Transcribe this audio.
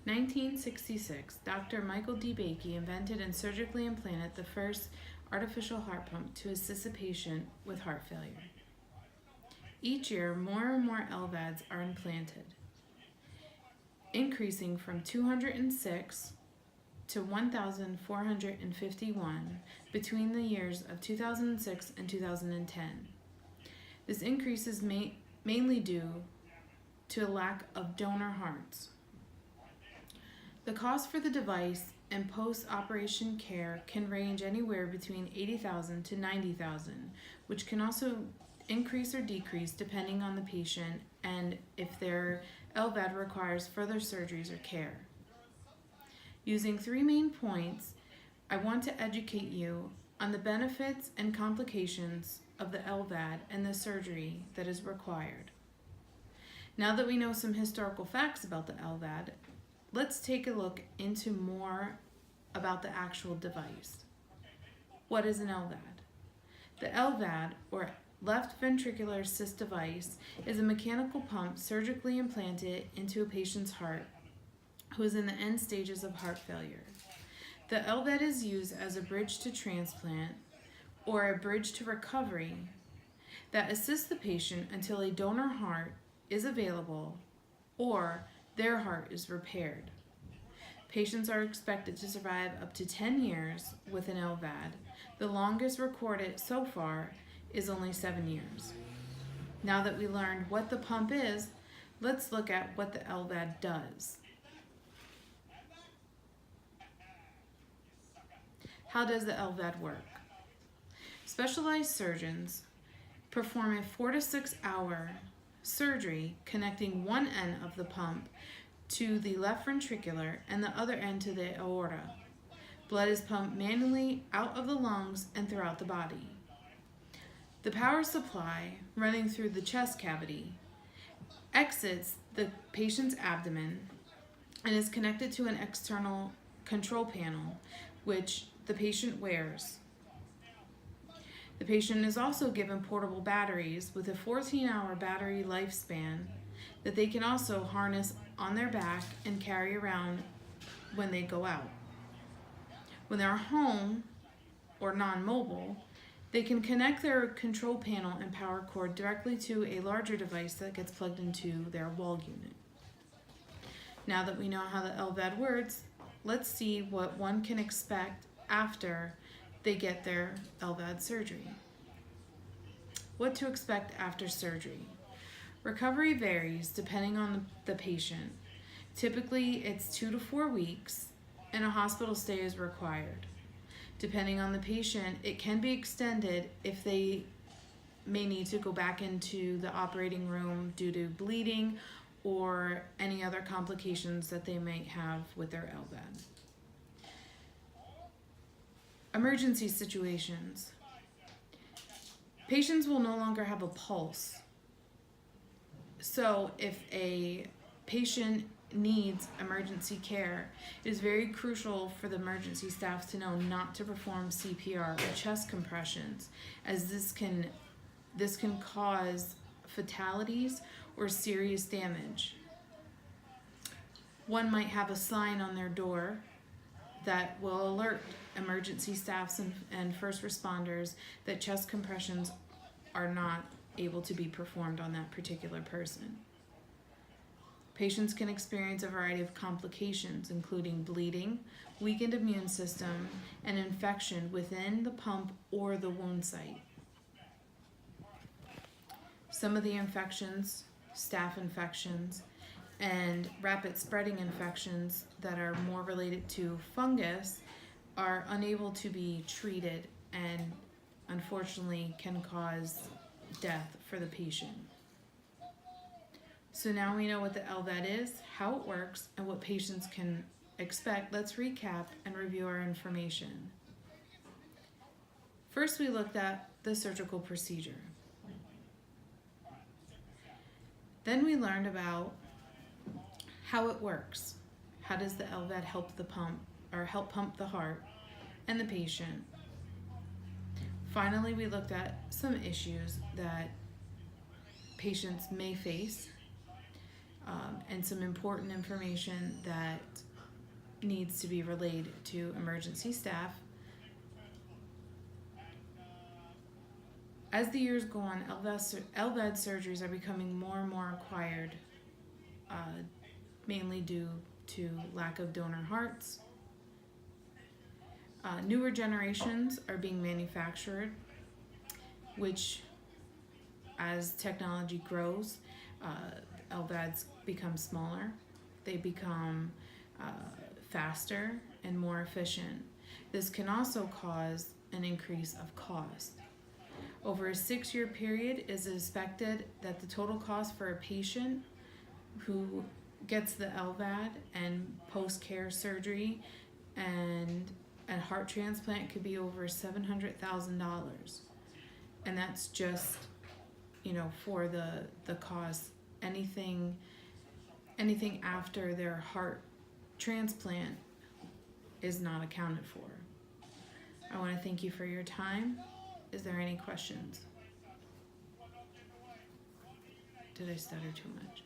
1966, Dr. Michael D. Bakey invented and surgically implanted the first artificial heart pump to assist a patient with heart failure. Each year, more and more Lvads are implanted, increasing from 206 to 1,451 between the years of 2006 and 2010. This increase is mainly due to a lack of donor hearts. The cost for the device and post-operation care can range anywhere between $80,000 to $90,000, which can also increase or decrease depending on the patient and if their Lvad requires further surgeries or care. Using 3 main points, I want to educate you on the benefits and complications of the Lvad and the surgery that is required. Now that we know some historical facts about the Lvad, let's take a look into more about the actual device. What is an Lvad? The Lvad, or left ventricular assist device, is a mechanical pump surgically implanted into a patient's heart who is in the end stages of heart failure. The Lvad is used as a bridge to transplant or a bridge to recovery that assists the patient until a donor heart is available or their heart is repaired. Patients are expected to survive up to 10 years with an Lvad. The longest recorded so far is only 7 years. Now that we learned what the pump is, let's look at what the Lvad does. How does the Lvad work? Specialized surgeons perform a 4 to 6 hour surgery connecting one end of the pump to the left ventricular and the other end to the aorta. Blood is pumped manually out of the lungs and throughout the body. The power supply running through the chest cavity exits the patient's abdomen and is connected to an external control panel which the patient wears. The patient is also given portable batteries with a 14-hour battery lifespan that they can also harness on their back and carry around when they go out. When they're home or non-mobile, they can connect their control panel and power cord directly to a larger device that gets plugged into their wall unit. Now that we know how the Lvad works, let's see what one can expect after they get their Lvad surgery. What to expect after surgery. Recovery varies depending on the patient. Typically, it's 2 to 4 weeks, and a hospital stay is required. Depending on the patient, it can be extended if they may need to go back into the operating room due to bleeding or any other complications that they might have with their Lvad. Emergency situations. Patients will no longer have a pulse. So if a patient needs emergency care, it is very crucial for the emergency staff to know not to perform CPR or chest compressions, as this can cause fatalities or serious damage. One might have a sign on their door that will alert emergency staffs and first responders that chest compressions are not able to be performed on that particular person. Patients can experience a variety of complications, including bleeding, weakened immune system, and infection within the pump or the wound site. Some of the infections, staph infections, and rapid spreading infections that are more related to fungus are unable to be treated and unfortunately can cause death for the patient. So now we know what the Lvad is, how it works, and what patients can expect. Let's recap and review our information. First, we looked at the surgical procedure. Then we learned about how it works. How does the Lvad help pump the heart and the patient? Finally, we looked at some issues that patients may face. and some important information that needs to be relayed to emergency staff. As the years go on, LVAD surgeries are becoming more and more required, mainly due to lack of donor hearts. Newer generations are being manufactured, which, as technology grows, LVADs become smaller. They become faster and more efficient. This can also cause an increase of cost. Over a 6-year period, it is expected that the total cost for a patient who gets the LVAD and post-care surgery and a heart transplant could be over $700,000. And that's just, for the cost. Anything after their heart transplant is not accounted for. I want to thank you for your time. Is there any questions? Did I stutter too much?